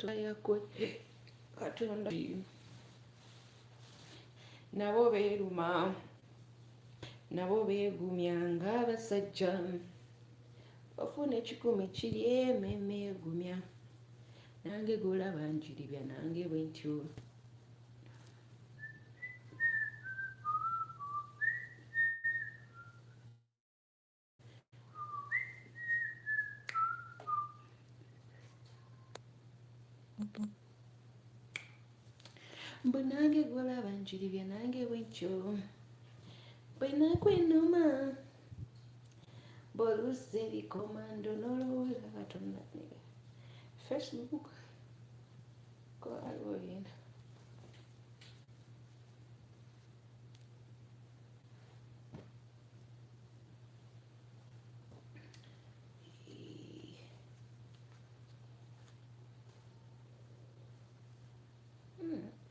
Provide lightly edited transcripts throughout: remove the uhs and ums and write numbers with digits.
yakwe katonda nabo beeruma nabo beegumya ng'abasajja bafuna ekikumi kiri ememme egumya nange golaba njiribya nange bwe ntyo mbu nange golaba njiribya nange bwe ntyo bwe nakwenuma b'oluusi ebikomando n'olowooza katonda Facebook ko aliwo yena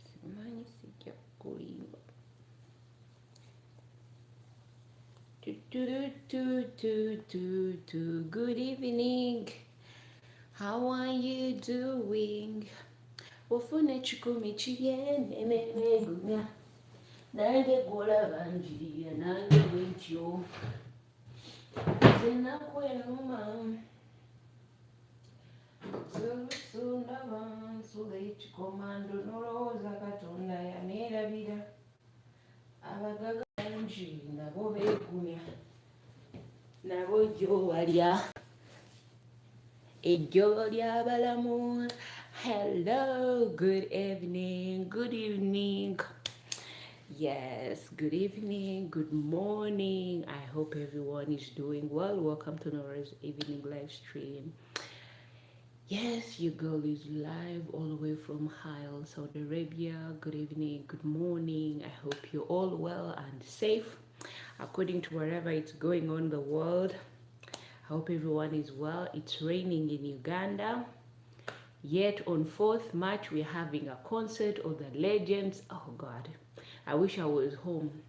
simanyi sijja kulimba Good evening. How are you doing? Ofuna ekikumi kiri ememme egumya nange golaba njiribya nange bwe ntyo nze nakwenuma olusunda bansula ekikomando n'olowooza katonda yaneerabira abagaga bangi nabo beegumya nabo gyobalya ejjobo ly'abalamu. Hello, good evening. Yes, good evening, good morning. I hope everyone is doing well. Welcome to Norah's evening live stream. Yes, your girl is live all the way from Hyle, Saudi Arabia. Good evening, good morning. I hope you're all well and safe according to wherever it's going on in the world. I hope everyone is well. It's raining in Uganda. Yet on 4th March, we're having a concert of the legends. Oh God, I wish I was home.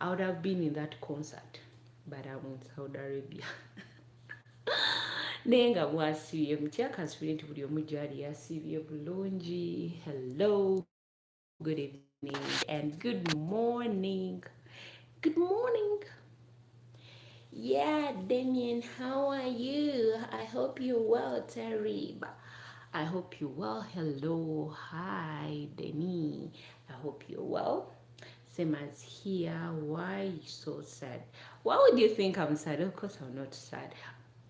I would have been in that concert, but I'm in Saudi Arabia. Nenga mwasibye mtyakasubire nti buli omu gyali yasibye bulungi. Hello, good evening and good morning. Good morning. Yeah, Damien, how are you? I hope you're well, Tarib. I hope you're well. Hello, hi, Denny. I hope you're well. Same as here. Why are you so sad? Why would you think I'm sad? Of course I'm not sad.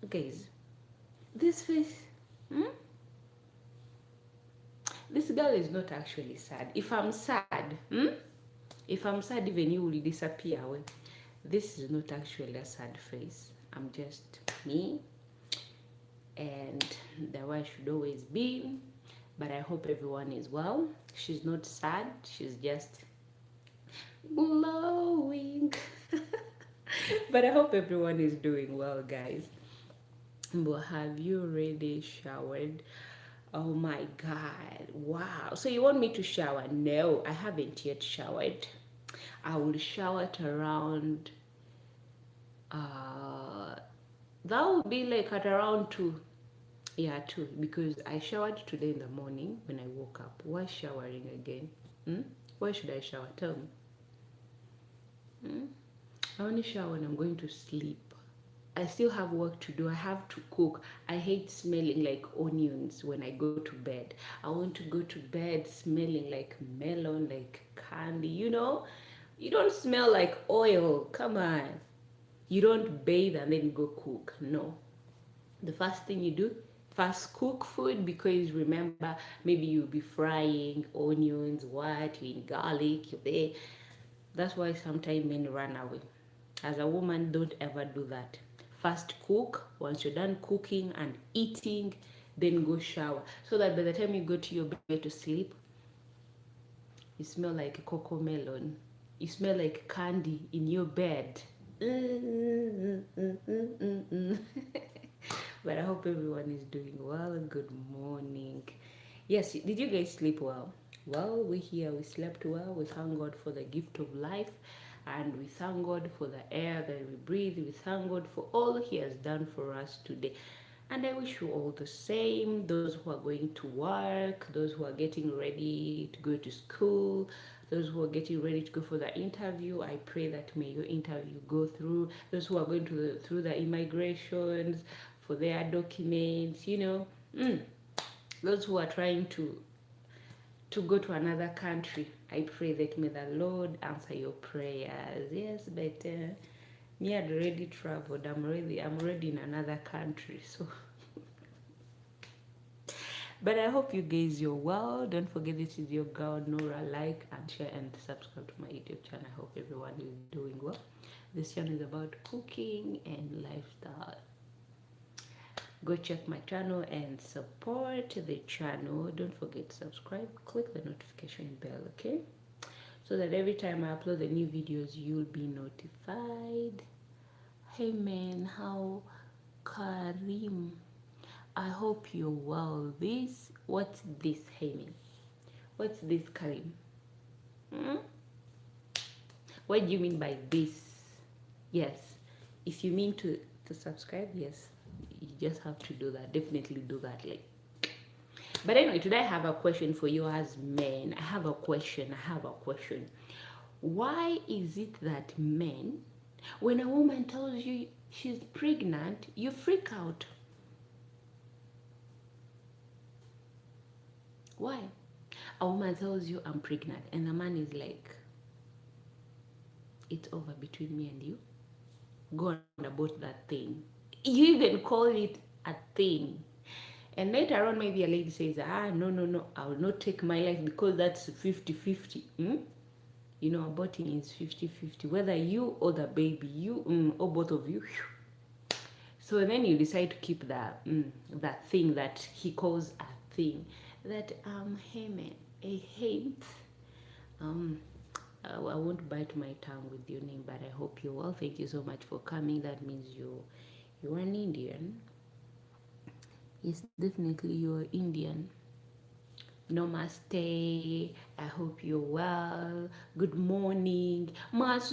Guys, this face, this girl is not actually sad. If I'm sad, if I'm sad, even you will disappear away. This is not actually a sad face. I'm just me, and that way I should always be. But I hope everyone is well. She's not sad. She's just glowing. But I hope everyone is doing well, guys. But have you already showered? Oh my God. Wow. So you want me to shower? No, I haven't yet showered. I will shower at around, that would be like at around 2. Yeah, 2, because I showered today in the morning when I woke up. Why showering again? Why should I shower? Tell me. I only shower when I'm going to sleep. I still have work to do. I have to cook. I hate smelling like onions when I go to bed. I want to go to bed smelling like melon, like candy, you know? You don't smell like oil. Come on. You don't bathe and then go cook. No. The first thing you do, first cook food, because remember, maybe you'll be frying onions, what, you're in garlic, you're there. That's why sometimes men run away. As a woman, don't ever do that. First cook. Once you're done cooking and eating, then go shower. So that by the time you go to your bed to sleep, you smell like a cocoa melon. You smell like candy in your bed. But I hope everyone is doing well. Good morning. Yes, did you guys sleep well? Well, we're here. We slept well. We thank God for the gift of life. And we thank God for the air that we breathe. We thank God for all He has done for us today. And I wish you all the same. Those who are going to work, those who are getting ready to go to school, those who are getting ready to go for the interview, I pray that may your interview go through. Those who are going through the immigrations for their documents, those who are trying to go to another country, I pray that may the Lord answer your prayers. Yes, but me had already traveled. I'm already in another country, so. But I hope you guys you're well. Don't forget, this is your girl Nora. Like and share and subscribe to my YouTube channel. I hope everyone is doing well. This channel is about cooking and lifestyle. Go check my channel and support the channel. Don't forget to subscribe. Click the notification bell, okay? So that every time I upload the new videos, you'll be notified. Hey man, how Karim? I hope you're well. What's this, hey man? What's this, Karim? What do you mean by this? Yes, if you mean to subscribe, yes, you just have to do that. Definitely do that. But anyway, today I have a question for you as men. I have a question. Why is it that men, when a woman tells you she's pregnant, you freak out? Why? A woman tells you I'm pregnant and the man is like, it's over between me and you. Go on about that thing. You even call it a thing. And later on, maybe a lady says, no, I will not take my life because that's 50-50. Aborting is 50-50. Whether you or the baby, or both of you. So then you decide to keep that thing that he calls a thing. That, hey man, I won't bite my tongue with your name, but I hope you're well. Thank you so much for coming. That means you're an Indian. Yes, definitely you're Indian. Namaste. I hope you're well. Good morning. But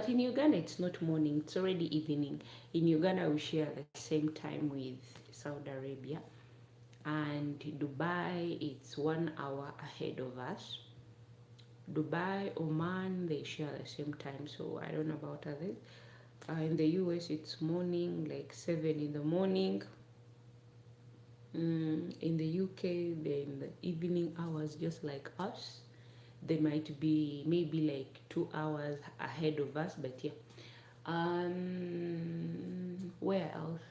in Uganda it's not morning, it's already evening. In Uganda we share the same time with Saudi Arabia. And Dubai, it's 1 hour ahead of us. Dubai, Oman, they share the same time, so I don't know about others. In the US, it's morning, like 7 in the morning. In the UK, they're in the evening hours, just like us. They might be maybe like 2 hours ahead of us, but yeah. Where else?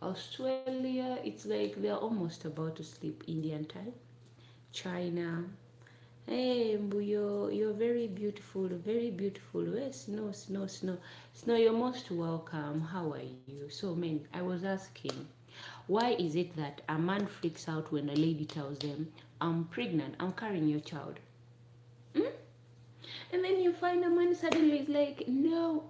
Australia, it's like they're almost about to sleep Indian time. China, hey Mbuyo, you're very beautiful, very beautiful. Yes, Snow, you're most welcome. How are you? So man, I was asking, why is it that a man freaks out when a lady tells them, I'm pregnant, I'm carrying your child? And then you find a man suddenly is like, no.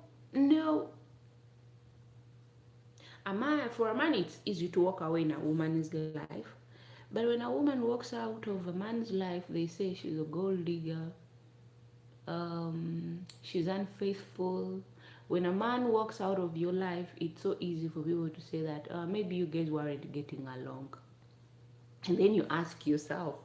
For a man, it's easy to walk away in a woman's life. But when a woman walks out of a man's life, they say she's a gold digger, she's unfaithful. When a man walks out of your life, it's so easy for people to say that maybe you guys weren't getting along. And then you ask yourself,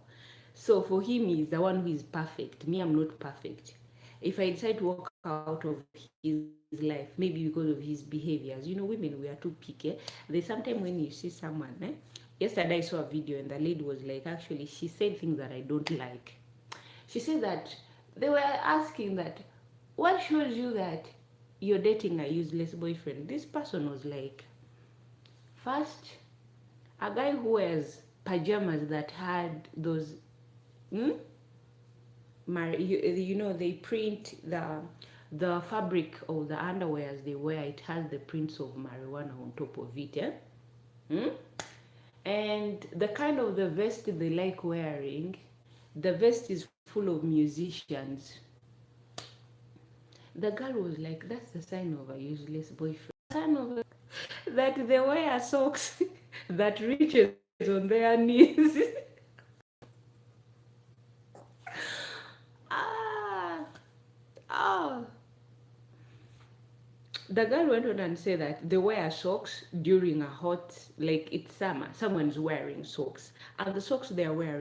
so for him, he's the one who is perfect. Me, I'm not perfect. If I decide to walk out of his life, maybe because of his behaviors, women, we are too picky. There's sometimes when you see someone, yesterday I saw a video and the lady was like, actually, she said things that I don't like. She said that they were asking that, what shows you that you're dating a useless boyfriend? This person was like, first, a guy who wears pajamas that had those, they print the fabric of the underwears they wear, it has the prints of marijuana on top of it, and the kind of the vest they like wearing, the vest is full of musicians. The girl was like, that's the sign of a useless boyfriend. Sign of that they wear socks that reaches on their knees. ah, oh. The girl went on and said that they wear socks during a hot, like it's summer. Someone's wearing socks, and the socks they are wearing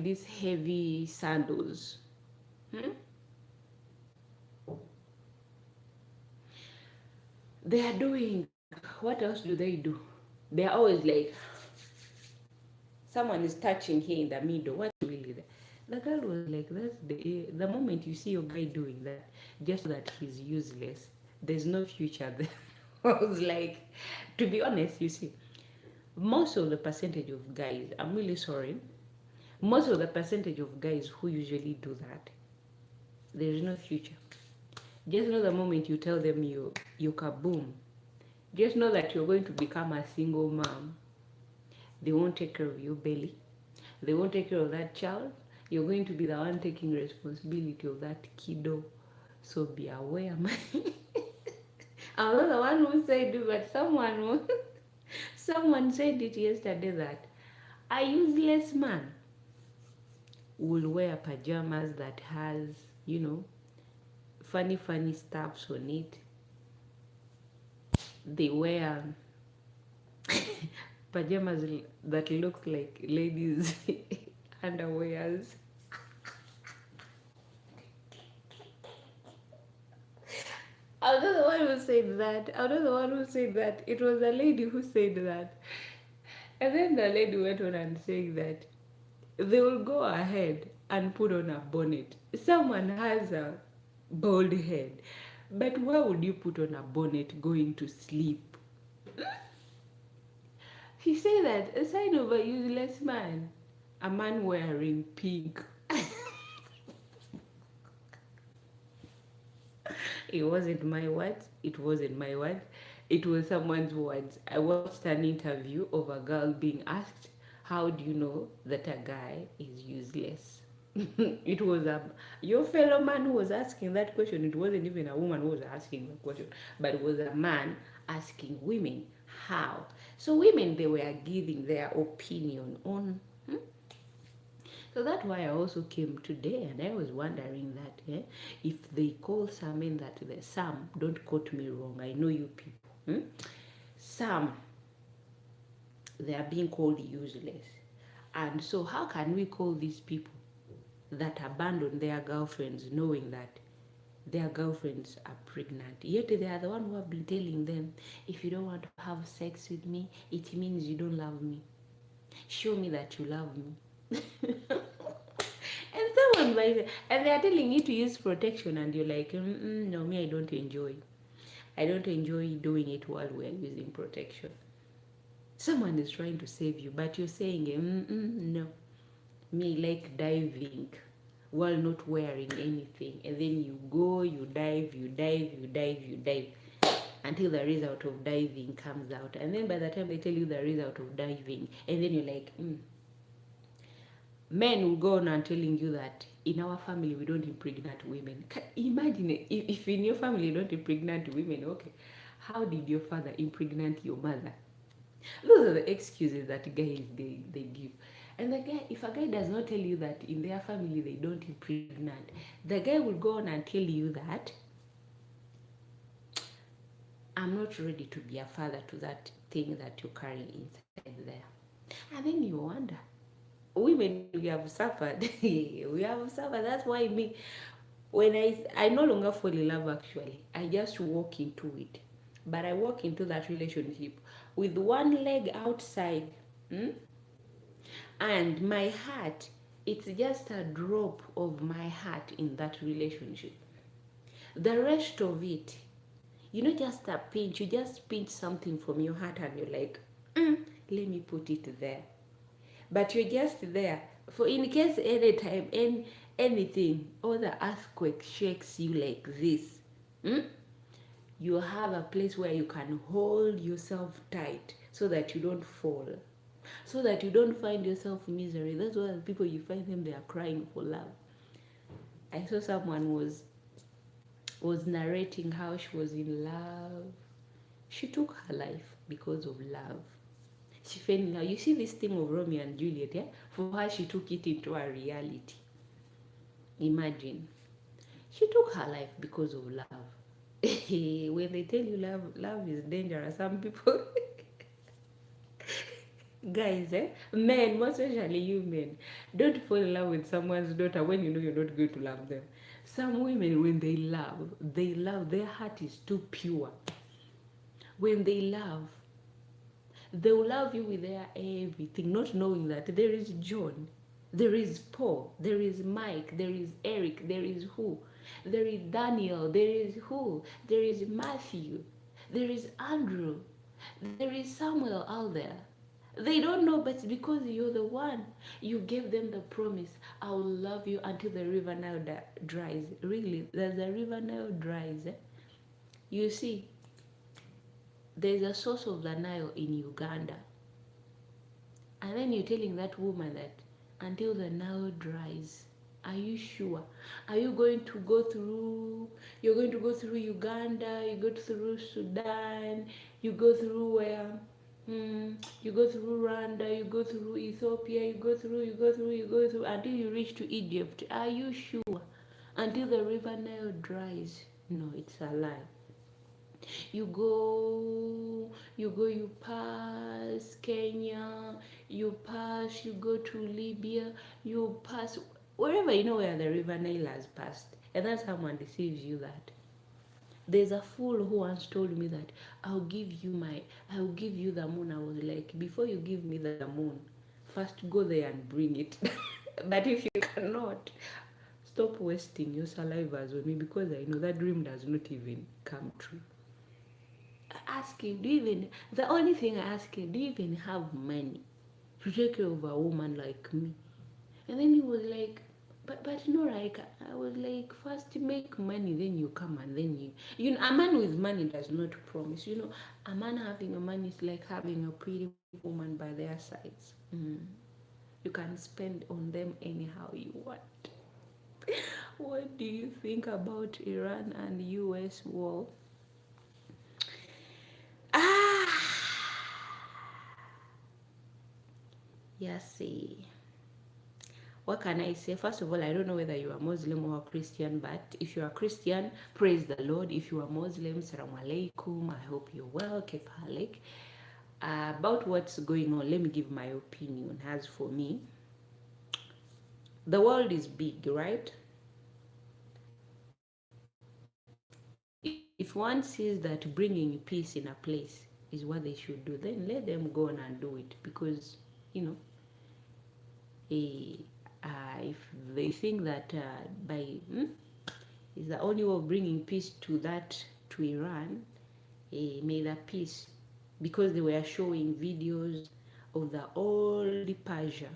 these heavy sandals. Hmm? They are doing, what else do they do? They are always like, someone is touching here in the middle. What's really there? The girl was like, that's the moment you see your guy doing that, just that he's useless. There's no future there. I was like, to be honest, you see, most of the percentage of guys, I'm really sorry, most of the percentage of guys who usually do that, there is no future. Just know the moment you tell them you kaboom, just know that you're going to become a single mom. They won't take care of your belly. They won't take care of that child. You're going to be the one taking responsibility of that kiddo. So be aware, man. I'm not the one who said it, but someone said it yesterday that a useless man will wear pajamas that has, funny stuffs on it. They wear pajamas that look like ladies' underwears. I'm not the one who said that. I'm not the one who said that. It was a lady who said that. And then the lady went on and saying that they will go ahead and put on a bonnet. Someone has a bald head. But why would you put on a bonnet going to sleep? She said that a sign of a useless man. A man wearing pink. It wasn't my words. It wasn't my words. It was someone's words. I watched an interview of a girl being asked, how do you know that a guy is useless? It was your fellow man who was asking that question. It wasn't even a woman who was asking the question, but it was a man asking women how. So women, they were giving their opinion on. So that's why I also came today, and I was wondering that if they call something that the some, don't quote me wrong, I know you people. Some, they are being called useless. And so how can we call these people that abandon their girlfriends knowing that their girlfriends are pregnant? Yet they are the one who have been telling them, if you don't want to have sex with me, it means you don't love me. Show me that you love me. And someone buys, and they are telling you to use protection, and you're like, no, me, I don't enjoy. I don't enjoy doing it while we're using protection. Someone is trying to save you, but you're saying, no, me like diving while not wearing anything, and then you go, you dive, until the result of diving comes out, and then by the time they tell you the result of diving, and then you're like, men will go on and telling you that in our family we don't impregnate women. Imagine if in your family you don't impregnate women, okay, how did your father impregnate your mother? Those are the excuses that guys they give. And the guy, if a guy does not tell you that in their family they don't impregnate, the guy will go on and tell you that I'm not ready to be a father to that thing that you're carrying inside there. And then you wonder, women, we have suffered. We have suffered. That's why me, when I no longer fall in love, actually I just walk into it. But I walk into that relationship with one leg outside, and my heart, it's just a drop of my heart in that relationship. The rest of it, just a pinch. You just pinch something from your heart and you're like, let me put it there. But you're just there for in case anytime anything or the earthquake shakes you like this, you have a place where you can hold yourself tight so that you don't fall, so that you don't find yourself in misery. That's why the people, you find them, they are crying for love. I saw someone was narrating how she was in love. She took her life because of love. She fell in love. You see this thing of Romeo and Juliet, yeah? For her, she took it into a reality. Imagine. She took her life because of love. When they tell you love is dangerous, some people, guys, men, most especially you men, don't fall in love with someone's daughter when you know you're not going to love them. Some women, when they love, their heart is too pure. When they love, they will love you with their everything, not knowing that there is John, there is Paul, there is Mike, there is Eric, there is who, there is Daniel, there is who, there is Matthew, there is Andrew, there is Samuel out there. They don't know, but because you're the one, you gave them the promise, I will love you until the river Nile dries. Really, there's the river Nile dries. You see, there's a source of the Nile in Uganda. And then you're telling that woman that until the Nile dries, are you sure? Are you going to go through, you're going to go through Uganda, you go through Sudan, you go through where? You go through Rwanda, you go through Ethiopia, you go through, until you reach to Egypt. Are you sure? Until the river Nile dries. No, it's a lie. You pass Kenya, you go to Libya, you pass wherever, you know where the river Nile has passed. And then someone deceives you that. There's a fool who once told me that I'll give you the moon. I was like, before you give me the moon, first go there and bring it. But if you cannot, stop wasting your salivas on me, because I know that dream does not even come true. Ask him, the only thing I ask him, do you even have money to take care of a woman like me? And then he was like, but no, like, I was like, first make money, then you come, and then you know, a man with money does not promise. You know, a man having a money is like having a pretty woman by their sides. You can spend on them anyhow you want. What do you think about Iran and US war? Yes, what can I say? First of all, I don't know whether you are Muslim or Christian, but if you are Christian, praise the Lord. If you are Muslim, salam alaikum. I hope you're well. Kef halik. About what's going on, let me give my opinion. As for me, the world is big, right? If one sees that bringing peace in a place is what they should do, then let them go on and do it, because, you know, if they think that is the only way of bringing peace to Iran, may the peace, because they were showing videos of the old Persia,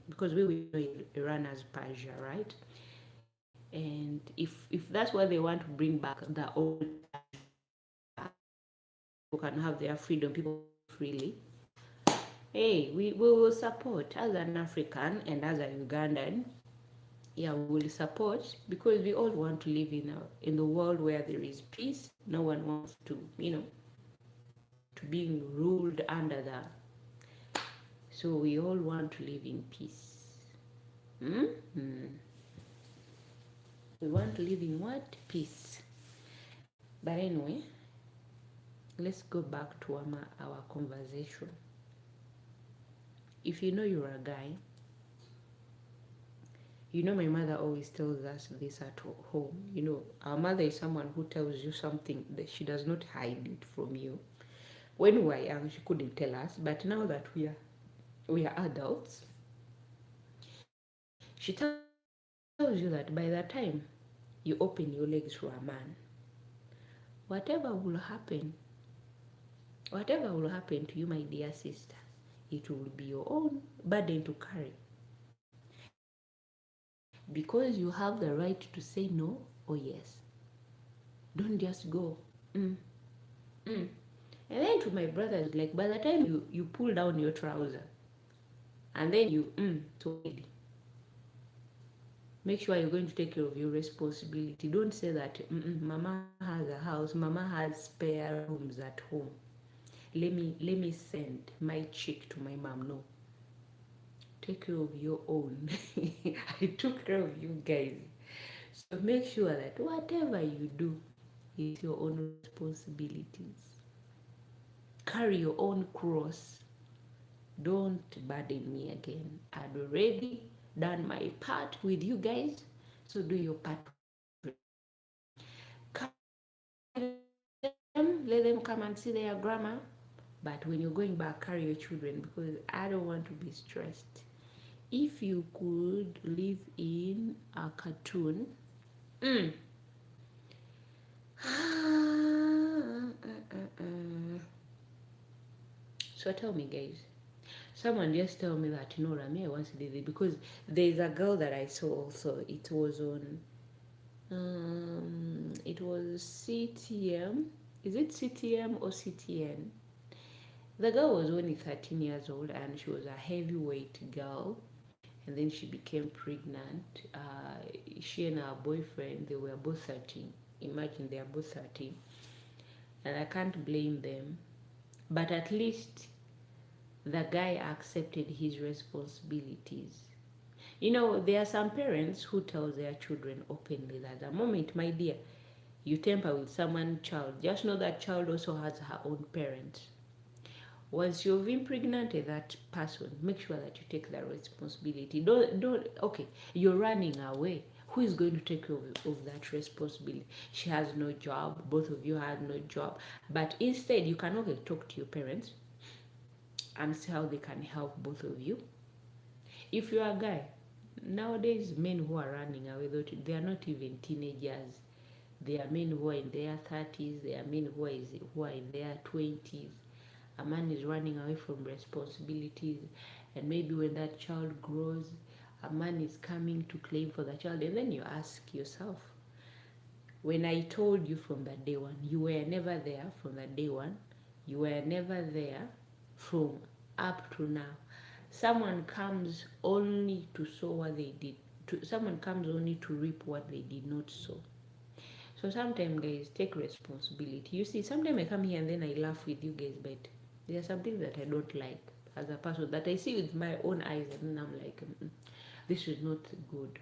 because we know Iran as Persia, right? And if that's what they want to bring back, the old Persia, people can have their freedom, people freely. Hey, we will support as an African and as a Ugandan. Yeah, we will support, because we all want to live in the world where there is peace. No one wants to, to being ruled under that. So we all want to live in peace. We want to live in what? Peace. But anyway, let's go back to our conversation. If you know you're a guy, you know, my mother always tells us this at home. You know, our mother is someone who tells you something that she does not hide it from you. When we were young, she couldn't tell us, but now that we are adults, she tells you that by the time you open your legs to a man, whatever will happen to you, my dear sister, it will be your own burden to carry. Because you have the right to say no or yes. Don't just go. And then to my brothers, like, by the time you pull down your trouser, and then you make sure you're going to take care of your responsibility. Don't say that mama has a house, mama has spare rooms at home. Let me send my chick to my mom. No. Take care of your own. I took care of you guys. So make sure that whatever you do is your own responsibilities. Carry your own cross. Don't burden me again. I've already done my part with you guys, so do your part with me. Carry them, let them come and see their grandma. But when you're going back, carry your children, because I don't want to be stressed. If you could live in a cartoon, mm. So tell me, guys. Someone just tell me that Nora, me I once did it, because there's a girl that I saw also. It was on, it was CTM. Is it CTM or CTN? The girl was only 13 years old, and she was a heavyweight girl. And then she became pregnant. She and her boyfriend, they were both 13. Imagine, they are both 13. And I can't blame them. But at least the guy accepted his responsibilities. You know, there are some parents who tell their children openly that the moment, my dear, you tamper with someone's child, just know that child also has her own parents. Once you've impregnated that person, make sure that you take that responsibility. Don't, okay, you're running away. Who is going to take of that responsibility? She has no job, both of you have no job. But instead, you can okay, talk to your parents and see how they can help both of you. If you're a guy, nowadays men who are running away, they are not even teenagers. They are men who are in their 30s, they are men who are in their 20s. A man is running away from responsibilities, and maybe when that child grows, a man is coming to claim for the child. And then you ask yourself, when I told you from the day one, you were never there from the day one, you were never there from up to now. Someone comes only to sow what they did. Someone comes only to reap what they did not sow. So sometimes, guys, take responsibility. You see, sometimes I come here and then I laugh with you guys, but there are some things that I don't like as a person that I see with my own eyes, and then I'm like, this is not good.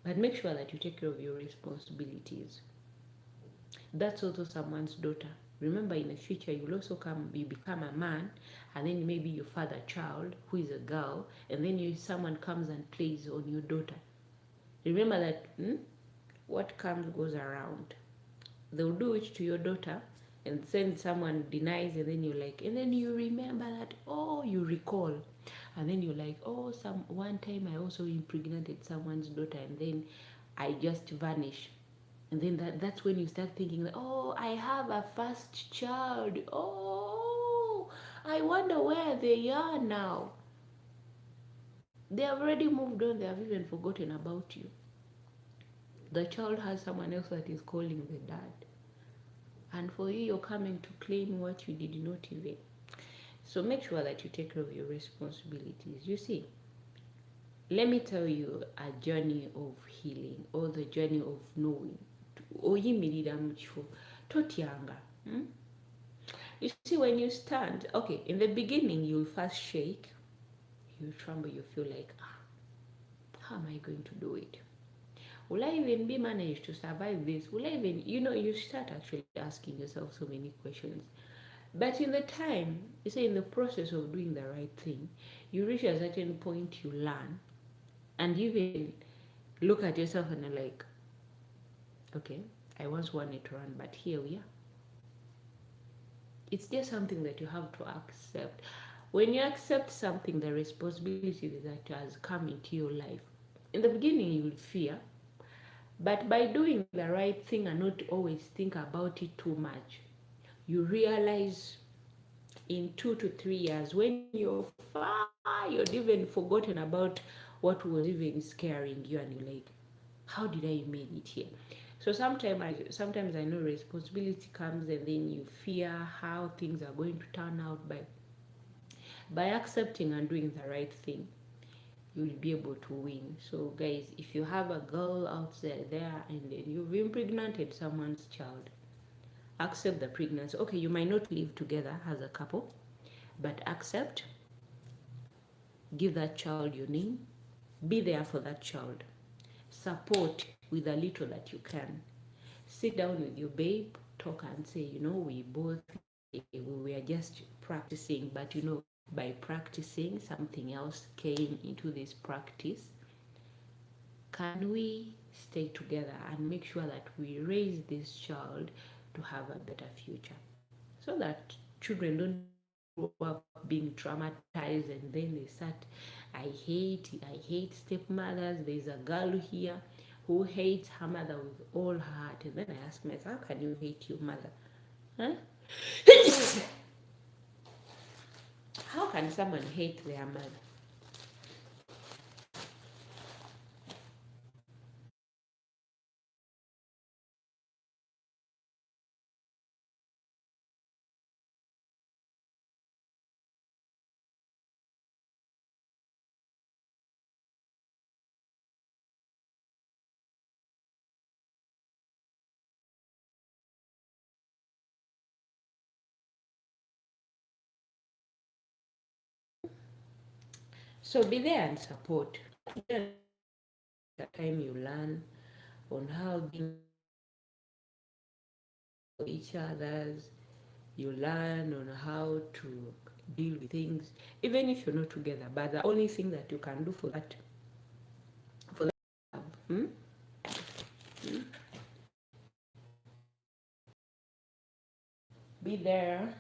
But make sure that you take care of your responsibilities. That's also someone's daughter. Remember, in the future, you will also you become a man, and then maybe you father a child who is a girl, and then someone comes and plays on your daughter. Remember that what comes goes around. They'll do it to your daughter, and then someone denies, and then you're like, and then you remember that, oh, you recall, and then you're like, oh, one time I also impregnated someone's daughter, and then I just vanish. And then that's when you start thinking like, oh, I have a first child, oh, I wonder where they are now. They have already moved on, they have even forgotten about you. The child has someone else that is calling the dad, and for you, you're coming to claim what you did not even. So make sure that you take care of your responsibilities. You see, let me tell you a journey of healing, or the journey of knowing. You see, when you stand, okay, in the beginning, you'll first shake, you tremble, you feel like, how am I going to do it? Will I even be managed to survive this? Will I even, you start actually asking yourself so many questions. But in the time, you say in the process of doing the right thing, you reach a certain point, you learn, and you even look at yourself and you're like, okay, I once wanted to run, but here we are. It's just something that you have to accept. When you accept something, the responsibility that has come into your life, in the beginning you will fear, but by doing the right thing and not always think about it too much, you realize in 2 to 3 years, when you're far, you'd even forgotten about what was even scaring you, and you're like, how did I make it here? So sometimes I know responsibility comes, and then you fear how things are going to turn out. By accepting and doing the right thing, you will be able to win. So guys, if you have a girl out there and then you've impregnated someone's child, accept the pregnancy. Okay, you might not live together as a couple, but accept, give that child your name, be there for that child, support with the little that you can. Sit down with your babe, talk and say, we both, we were just practicing, but by practicing, something else came into this practice. Can we stay together and make sure that we raise this child to have a better future? So that children don't grow up being traumatized and then they start, I hate stepmothers. There's a girl here who hates her mother with all her heart. And then I ask myself, how can you hate your mother? Huh? How can someone hate their mother? So be there and support. Then the time you learn on how being each other's, you learn on how to deal with things, even if you're not together. But the only thing that you can do for that, be there,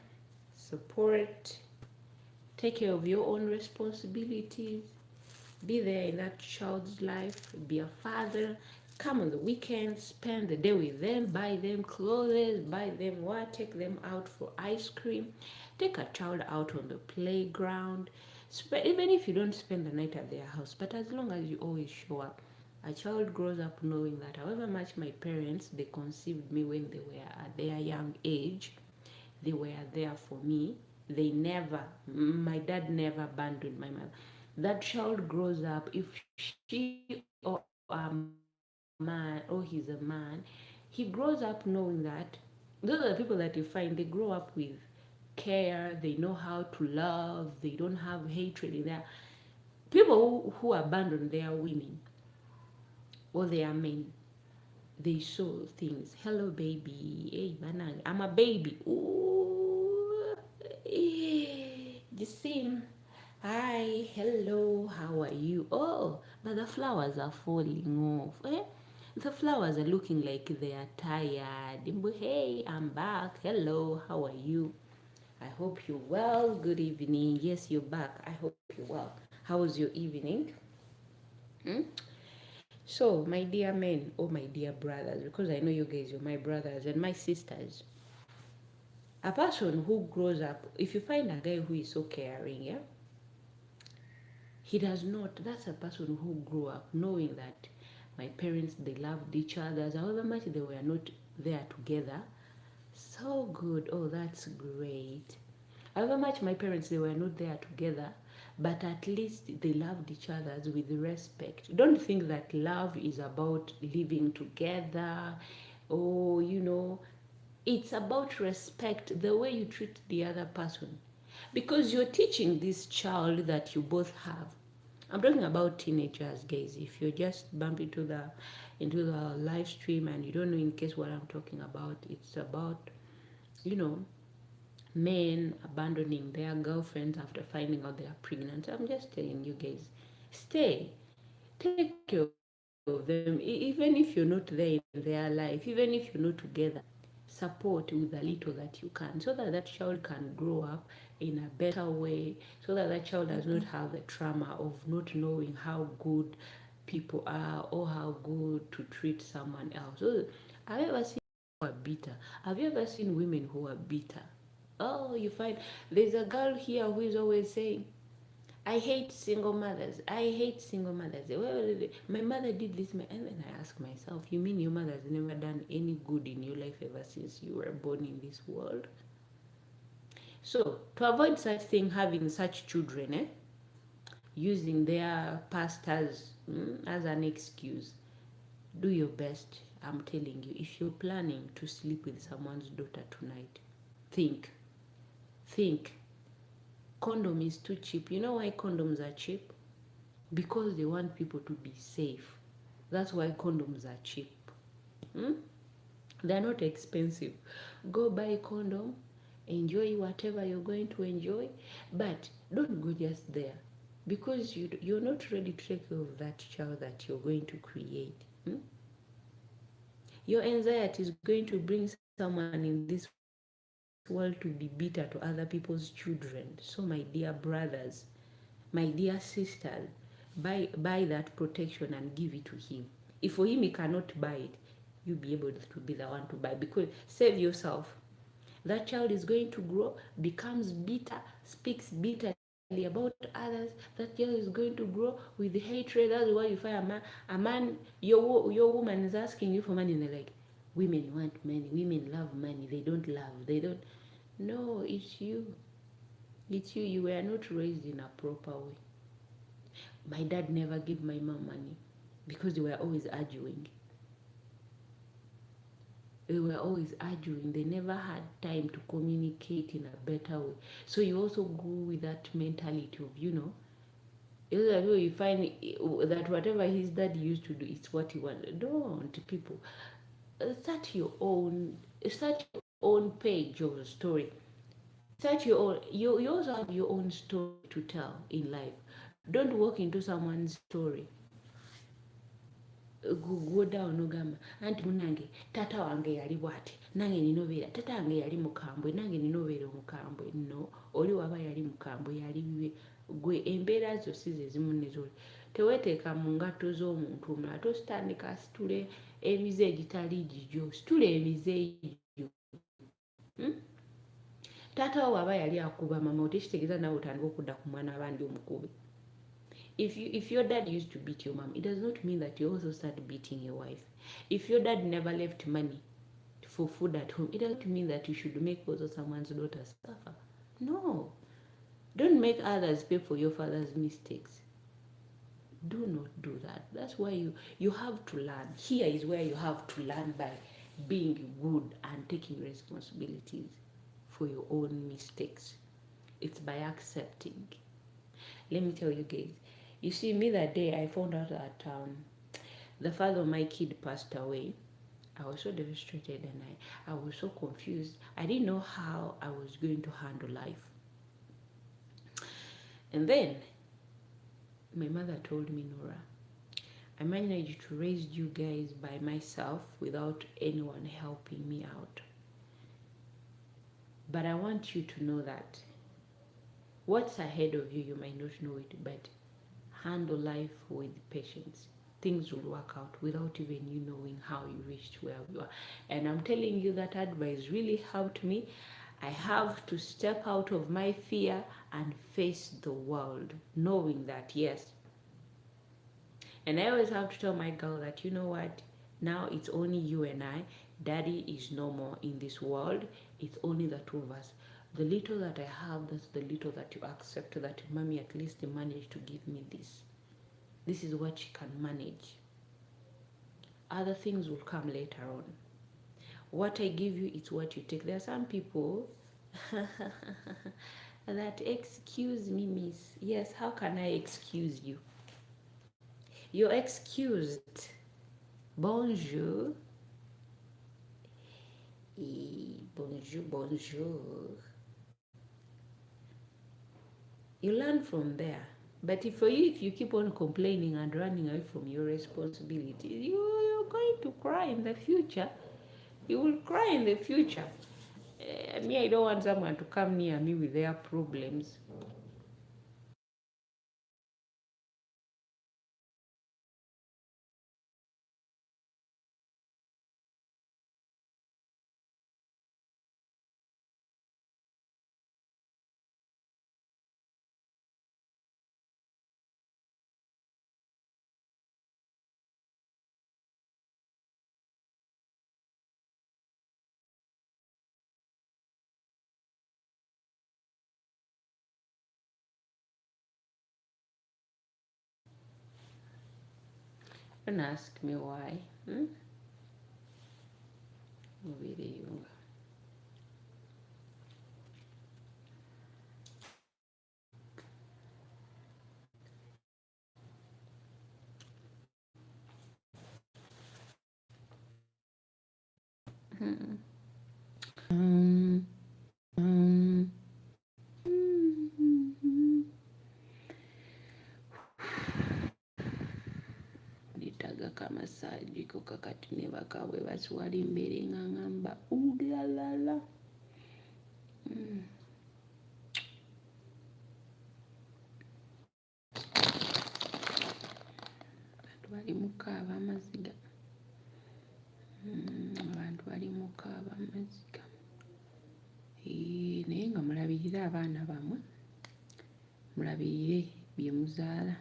support, take care of your own responsibilities, be there in that child's life, be a father, come on the weekends, spend the day with them, buy them clothes, buy them what, take them out for ice cream, take a child out on the playground. Even if you don't spend the night at their house, but as long as you always show up, a child grows up knowing that however much my parents, they conceived me when they were at their young age, they were there for me. They never, my dad never abandoned my mother. That child grows up, if she or a man, or he's a man, he grows up knowing that those are the people that you find, they grow up with care, they know how to love, they don't have hatred in there. People who abandon their women or their men, they show things. Hello, baby. Hey, banana. I'm a baby. Ooh. Jisim. Hi. Hello. How are you? Oh, but the flowers are falling off. Eh? The flowers are looking like they are tired. Hey, I'm back. Hello. How are you? I hope you're well. Good evening. Yes, you're back. I hope you're well. How was your evening? Hmm? So, my dear men, oh my dear brothers, because I know you guys, you're my brothers and my sisters. A person who grows up, if you find a guy who is so caring, yeah, he does not. That's a person who grew up knowing that my parents, they loved each other, however much they were not there together. So good. Oh, that's great. However much my parents, they were not there together, but at least they loved each other with respect. Don't think that love is about living together. Oh, it's about respect, the way you treat the other person. Because you're teaching this child that you both have. I'm talking about teenagers, guys. If you just bump into the live stream and you don't know in case what I'm talking about, it's about, you know, men abandoning their girlfriends after finding out they are pregnant. I'm just telling you guys, stay, take care of them, even if you're not there in their life, even if you're not together. Support with the little that you can, so that that child can grow up in a better way, so that that child does not have the trauma of not knowing how good people are or how good to treat someone else. So, have you ever seen who are bitter? Have you ever seen women who are bitter? Oh, you find there's a girl here who is always saying, I hate single mothers. I hate single mothers. My mother did this. And then I ask myself, you mean your mother has never done any good in your life ever since you were born in this world? So, to avoid such thing, having such children, using their past as an excuse, do your best. I'm telling you, if you're planning to sleep with someone's daughter tonight, think, think. Condom is too cheap. You know why condoms are cheap? Because they want people to be safe. That's why condoms are cheap. Hmm? They're not expensive. Go buy condom, enjoy whatever you're going to enjoy, but don't go just there because you're not ready to take care of that child that you're going to create. Hmm? Your anxiety is going to bring someone in this world to be bitter to other people's children. So, my dear brothers, my dear sisters, buy that protection and give it to him. If for him he cannot buy it, you be able to be the one to buy, because save yourself. That child is going to grow, becomes bitter, speaks bitterly about others. That child is going to grow with hatred. That's why you find your woman is asking you for money, and they're like, women want money, women love money, they don't love, they don't. No, it's you. It's you. You were not raised in a proper way. My dad never gave my mom money because they were always arguing. They were always arguing. They never had time to communicate in a better way. So you also go with that mentality of, it's like, you find that whatever his dad used to do, it's what he wanted. Don't, people. Start your own page of the story. Start your own. You also have your own story to tell in life. Don't walk into someone's story. Go down ogamba anti munange tata wange yali bwati nange ninobeera tata wange yali mukambwe nange ninobeera omukambwe. No, oli waba yali mukambwe yali bibe. Gwe embeera zo si ze zimu nezoli. Teweteeka mu ngatto z'omuntu omulala. Tositandika asitule emize egitali gigyo. Situla emize egyo. Taata wo waba yali akuba mama tekitegeeza nawe otandika okudda ku mwana abandi omukube. If your dad used to beat your mom, it does not mean that you also start beating your wife. If your dad never left money for food at home, it doesn't mean that you should make also someone's daughter suffer. No. Don't make others pay for your father's mistakes. Do not do that. That's why you have to learn. Here is where you have to learn by being good and taking responsibilities for your own mistakes. It's by accepting. Let me tell you guys. You see, me that day, I found out that the father of my kid passed away. I was so devastated and I was so confused. I didn't know how I was going to handle life. And then, my mother told me, Nora, I managed to raise you guys by myself without anyone helping me out. But I want you to know that what's ahead of you, you might not know it, but handle life with patience. Things will work out without even you knowing how you reached where you are. And I'm telling you, that advice really helped me. I have to step out of my fear and face the world, knowing that, yes. And I always have to tell my girl that, you know what, now it's only you and I. Daddy is no more in this world. It's only the two of us. The little that I have, that's the little that you accept, that mommy at least managed to give me this. This is what she can manage. Other things will come later on. What I give you, it's what you take. There are some people that, excuse me, miss. Yes, how can I excuse you? You're excused. Bonjour. Bonjour, bonjour. You learn from there. But if you keep on complaining and running away from your responsibilities, you're going to cry in the future. You will cry in the future. Me, I don't want someone to come near me with their problems. Don't ask me why. Nditaga kamasaji ko kakati ne bakabwe baswala imbere nga ngamba ulalala. Abantu bali mukaaba amaziga. Abantu bali mukaaba amaziga. Naye nga mulabirire abaana bammwe, mulabirire bye muzaala.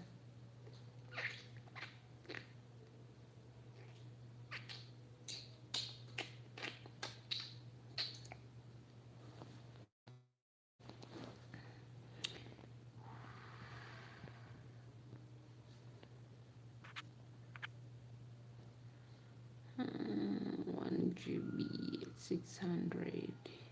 GB 600.